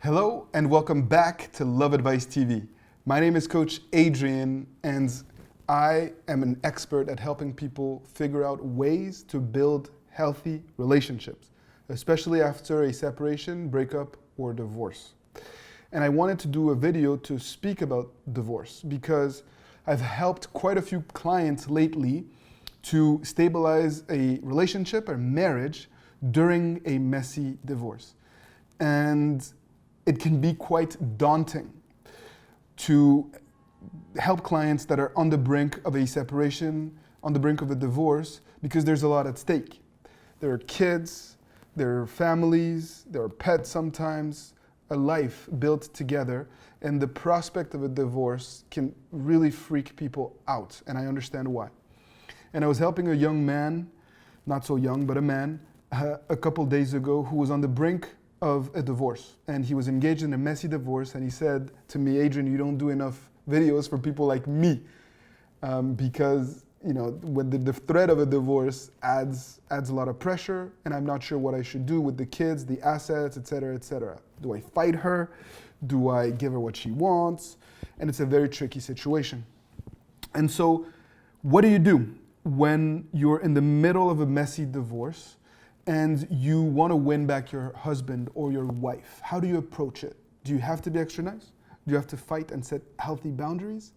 Hello and welcome back to Love Advice TV. My name is Coach Adrian and I am an expert at helping people figure out ways to build healthy relationships, especially after a separation, breakup, or divorce. And I wanted to do a video to speak about divorce because I've helped quite a few clients lately to stabilize a relationship or marriage during a messy divorce. And it can be quite daunting to help clients that are on the brink of a separation, on the brink of a divorce, because there's a lot at stake. There are kids, there are families, there are pets sometimes, a life built together, and the prospect of a divorce can really freak people out, and I understand why. And I was helping a young man, not so young, but a man, a couple days ago who was on the brink of a divorce, and he was engaged in a messy divorce, and he said to me, Adrian, you don't do enough videos for people like me, because when the threat of a divorce adds a lot of pressure, and I'm not sure what I should do with the kids, the assets, etc., etc. Do I fight her? Do I give her what she wants? And it's a very tricky situation. And so what do you do when you're in the middle of a messy divorce and you want to win back your husband or your wife? How do you approach it? Do you have to be extra nice? Do you have to fight and set healthy boundaries?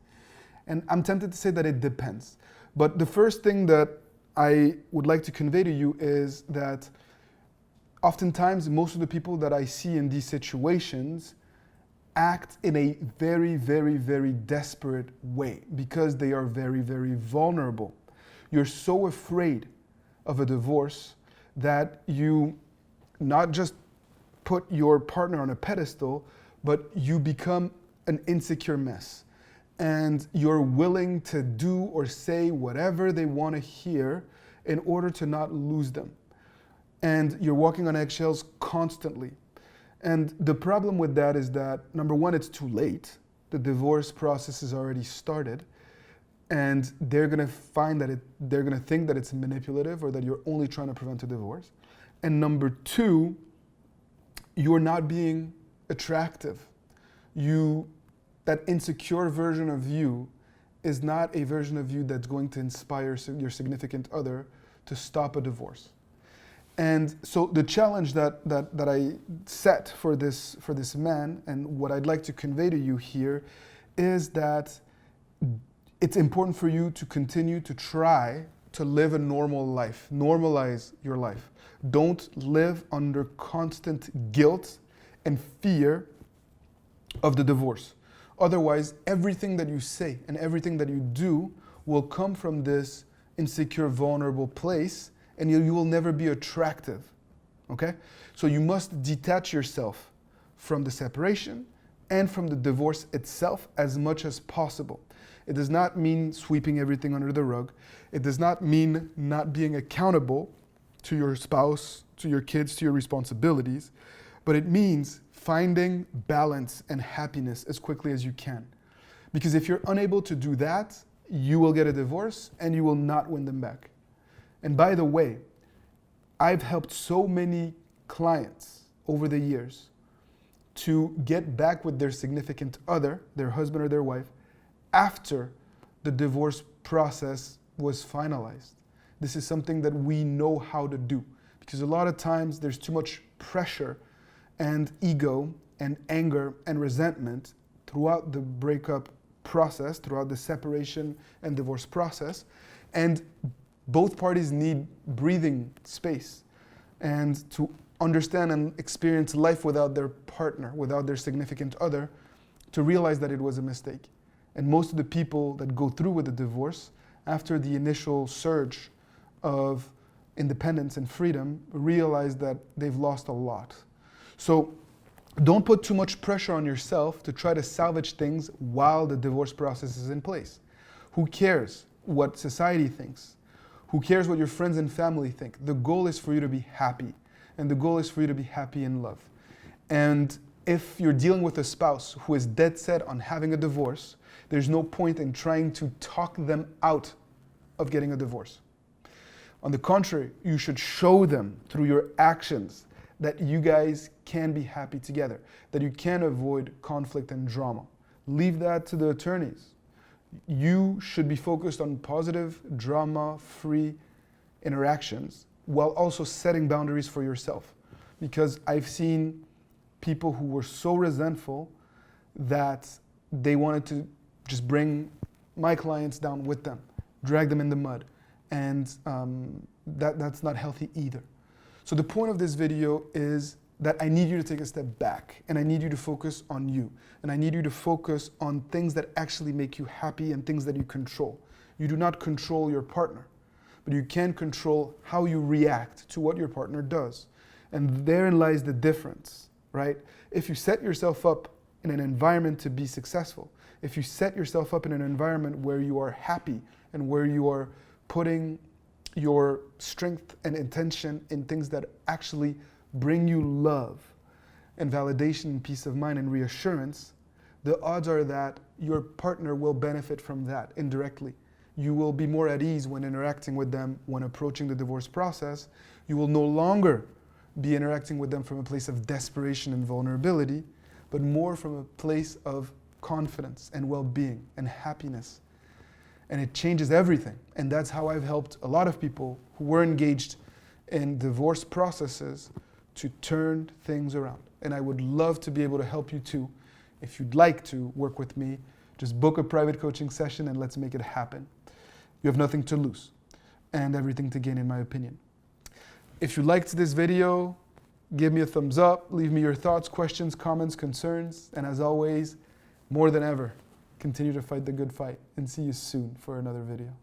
And I'm tempted to say that it depends. But the first thing that I would like to convey to you is that oftentimes most of the people that I see in these situations act in a very, very, very desperate way because they are very, very vulnerable. You're so afraid of a divorce that you not just put your partner on a pedestal, but you become an insecure mess. And you're willing to do or say whatever they want to hear in order to not lose them. And you're walking on eggshells constantly. And the problem with that is that, number one, it's too late. The divorce process has already started. And they're going to think that it's manipulative or that you're only trying to prevent a divorce. And number two, you're not being attractive. That insecure version of you is not a version of you that's going to inspire your significant other to stop a divorce. And so the challenge that I set for this man, and what I'd like to convey to you here, is that it's important for you to continue to try to live a normal life. Normalize your life. Don't live under constant guilt and fear of the divorce. Otherwise, everything that you say and everything that you do will come from this insecure, vulnerable place, and you will never be attractive, okay? So you must detach yourself from the separation and from the divorce itself as much as possible. It does not mean sweeping everything under the rug. It does not mean not being accountable to your spouse, to your kids, to your responsibilities, but it means finding balance and happiness as quickly as you can. Because if you're unable to do that, you will get a divorce and you will not win them back. And by the way, I've helped so many clients over the years to get back with their significant other, their husband or their wife, after the divorce process was finalized. This is something that we know how to do because a lot of times there's too much pressure and ego and anger and resentment throughout the breakup process, throughout the separation and divorce process. And both parties need breathing space and to understand and experience life without their partner, without their significant other, to realize that it was a mistake. And most of the people that go through with a divorce, after the initial surge of independence and freedom, realize that they've lost a lot. So don't put too much pressure on yourself to try to salvage things while the divorce process is in place. Who cares what society thinks? Who cares what your friends and family think? The goal is for you to be happy, and the goal is for you to be happy in love. And if you're dealing with a spouse who is dead set on having a divorce, there's no point in trying to talk them out of getting a divorce. On the contrary, you should show them through your actions that you guys can be happy together, that you can avoid conflict and drama. Leave that to the attorneys. You should be focused on positive, drama-free interactions while also setting boundaries for yourself. Because I've seen people who were so resentful that they wanted to just bring my clients down with them, drag them in the mud. And that's not healthy either. So the point of this video is that I need you to take a step back, and I need you to focus on you. And I need you to focus on things that actually make you happy and things that you control. You do not control your partner, but you can control how you react to what your partner does. And therein lies the difference, right? If you set yourself up in an environment to be successful, if you set yourself up in an environment where you are happy and where you are putting your strength and intention in things that actually bring you love and validation and peace of mind and reassurance, the odds are that your partner will benefit from that indirectly. You will be more at ease when interacting with them when approaching the divorce process. You will no longer be interacting with them from a place of desperation and vulnerability, but more from a place of confidence and well-being and happiness. And it changes everything. And that's how I've helped a lot of people who were engaged in divorce processes to turn things around. And I would love to be able to help you too. If you'd like to work with me, just book a private coaching session and let's make it happen. You have nothing to lose and everything to gain, in my opinion. If you liked this video, give me a thumbs up, leave me your thoughts, questions, comments, concerns, and as always, more than ever, continue to fight the good fight, and see you soon for another video.